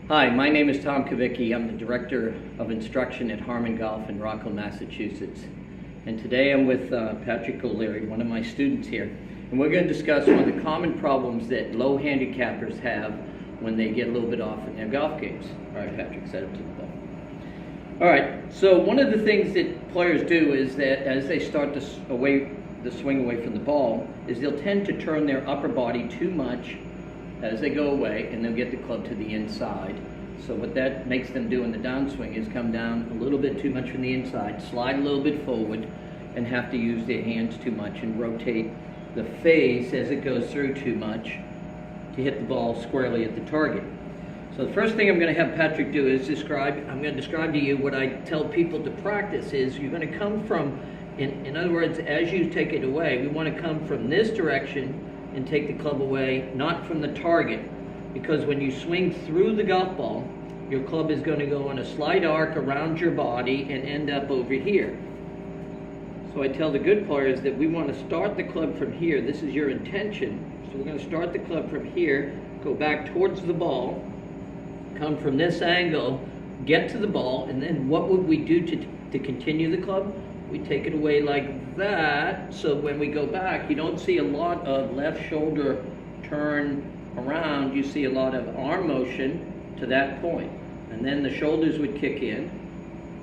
Hi, my name is Tom Cavicchi. I'm the Director of Instruction at Harmon Golf in Rockville, Massachusetts. And today I'm with Patrick O'Leary, one of my students here. And we're going to discuss one of the common problems that low handicappers have when they get a little bit off in their golf games. All right, Patrick, set up to the ball. All right, so one of the things that players do is that as they start to swing away from the ball, is they'll tend to turn their upper body too much as they go away, and they'll get the club to the inside. So what that makes them do in the downswing is come down a little bit too much from the inside, slide a little bit forward, and have to use their hands too much and rotate the face as it goes through too much to hit the ball squarely at the target. So the first thing I'm going to have Patrick do is I'm going to describe to you what I tell people to practice is you're going to come from, in other words, as you take it away, we want to come from this direction and take the club away, not from the target. Because when you swing through the golf ball, your club is going to go on a slight arc around your body and end up over here. So I tell the good players that we want to start the club from here. This is your intention. So we're going to start the club from here, go back towards the ball, come from this angle, get to the ball, and then what would we do to continue the club? We take it away like that, so when we go back, you don't see a lot of left shoulder turn around, you see a lot of arm motion to that point. And then the shoulders would kick in,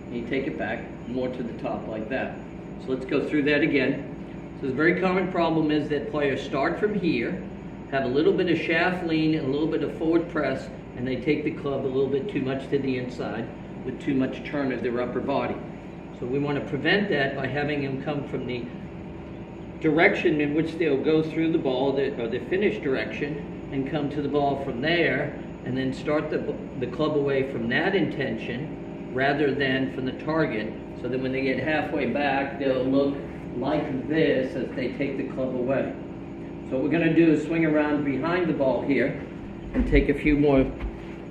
and you take it back more to the top like that. So let's go through that again. So the very common problem is that players start from here, have a little bit of shaft lean and a little bit of forward press, and they take the club a little bit too much to the inside with too much turn of their upper body. So we want to prevent that by having them come from the direction in which they'll go through the ball, or the finish direction, and come to the ball from there, and then start the club away from that intention rather than from the target, so that when they get halfway back, they'll look like this as they take the club away. So what we're going to do is swing around behind the ball here and take a few more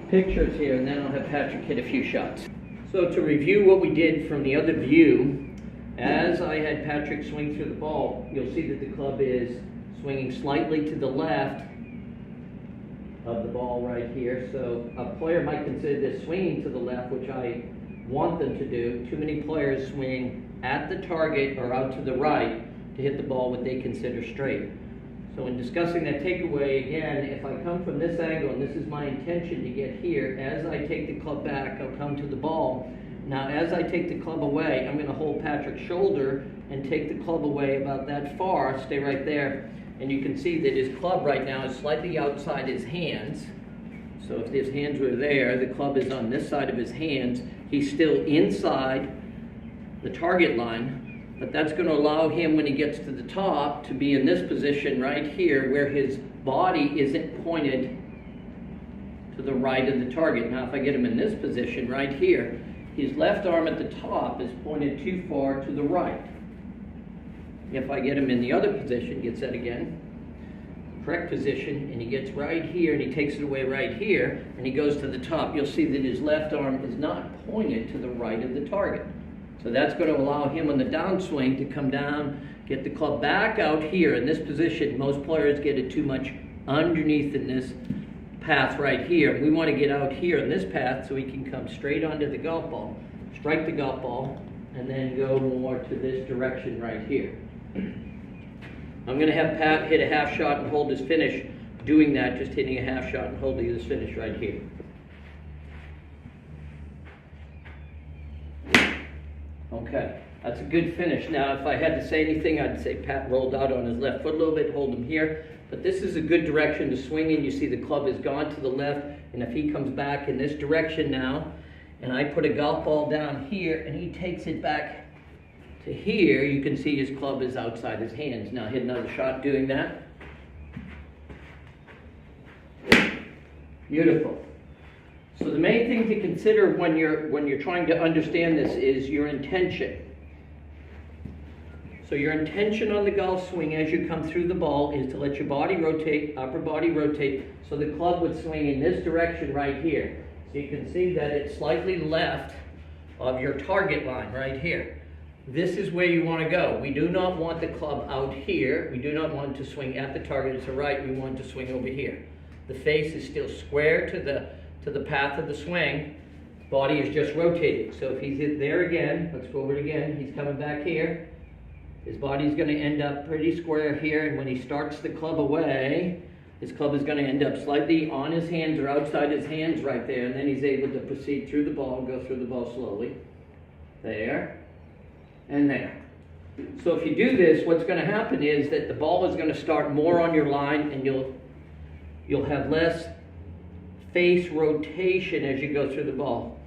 pictures here, and then I'll have Patrick hit a few shots. So to review what we did from the other view, as I had Patrick swing through the ball, you'll see that the club is swinging slightly to the left of the ball right here. So a player might consider this swinging to the left, which I want them to do. Too many players swing at the target or out to the right to hit the ball what they consider straight. So in discussing that takeaway, again, if I come from this angle, and this is my intention to get here, as I take the club back, I'll come to the ball. Now, as I take the club away, I'm going to hold Patrick's shoulder and take the club away about that far, stay right there. And you can see that his club right now is slightly outside his hands. So if his hands were there, the club is on this side of his hands. He's still inside the target line. But that's going to allow him, when he gets to the top, to be in this position right here where his body isn't pointed to the right of the target. Now, if I get him in this position right here, his left arm at the top is pointed too far to the right. If I get him in the other position, gets that again, correct position, and he gets right here and he takes it away right here and he goes to the top, you'll see that his left arm is not pointed to the right of the target. So that's going to allow him on the downswing to come down, get the club back out here in this position. Most players get it too much underneath in this path right here. We want to get out here in this path so he can come straight onto the golf ball, strike the golf ball, and then go more to this direction right here. I'm going to have Pat hit a half shot and hold his finish. Doing that, just hitting a half shot and holding his finish right here. Okay, that's a good finish. Now, if I had to say anything, I'd say Pat rolled out on his left foot a little bit, hold him here. But this is a good direction to swing in. You see the club has gone to the left, and if he comes back in this direction now, and I put a golf ball down here, and he takes it back to here, you can see his club is outside his hands. Now, hit another shot doing that. Beautiful. So the main thing to consider when you're trying to understand this is your intention. So your intention on the golf swing as you come through the ball is to let your body rotate, upper body rotate, so the club would swing in this direction right here. So you can see that it's slightly left of your target line right here. This is where you want to go. We do not want the club out here. We do not want to swing at the target to the right. We want to swing over here. The face is still square to to the path of the swing, body is just rotating. So if he's there again, let's go over it again, he's coming back here. His body's going to end up pretty square here, and when he starts the club away, his club is going to end up slightly on his hands or outside his hands right there, and then he's able to proceed through the ball, go through the ball slowly. There, and there. So if you do this, what's going to happen is that the ball is going to start more on your line, and you'll have less face rotation as you go through the ball.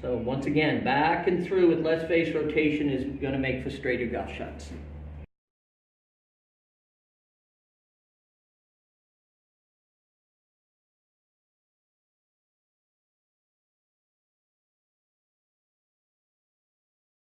So once again, back and through with less face rotation is going to make for straighter golf shots.